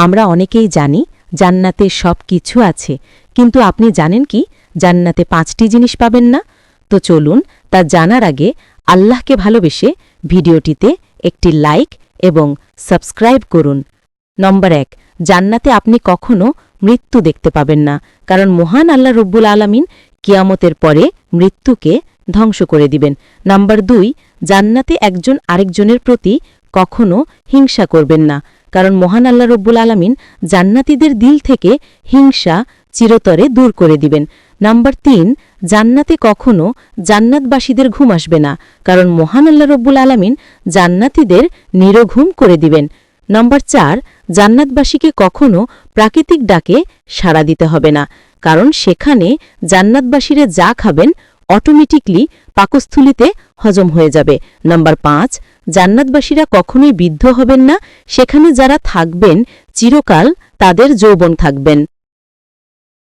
আমরা অনেকেই জানি জান্নাতে সব কিছু আছে, কিন্তু আপনি জানেন কি জান্নাতে 5টি জিনিস পাবেন না? তো চলুন তা জানার আগে আল্লাহকে ভালোবেসে ভিডিওটিতে একটি লাইক এবং সাবস্ক্রাইব করুন। নম্বর 1, জান্নাতে আপনি কখনো মৃত্যু দেখতে পাবেন না, কারণ মহান আল্লাহ রব্বুল আলামিন কিয়ামতের পরে মৃত্যুকে ধ্বংস করে দিবেন। নম্বর 2, জান্নাতে একজন আরেকজনের প্রতি কখনো হিংসা করবেন না, কারণ মহান আল্লাহ রব্বুল আলামিন জান্নাতীদের দিল থেকে হিংসা চিরতরে দূর করে দিবেন। নম্বর 3, জান্নাতে কখনো জান্নাতবাসীদের ঘুম আসবে না, কারণ মহান আল্লাহ রব্বুল আলামিন জান্নাতীদের নিরঘুম করে দিবেন। নম্বর 4, জান্নাতবাসীকে কখনো প্রাকৃতিক ডাকে সাড়া দিতে হবে না, কারণ সেখানে জান্নাতবাসীরা যা খাবেন অটোমেটিকলি পাকস্থলিতে হজম হয়ে যাবে। নম্বর 5, জান্নাতবাসীরা কখনোই বৃদ্ধ হবেন না, সেখানে যারা থাকবেন চিরকাল তাদের যৌবন থাকবেন।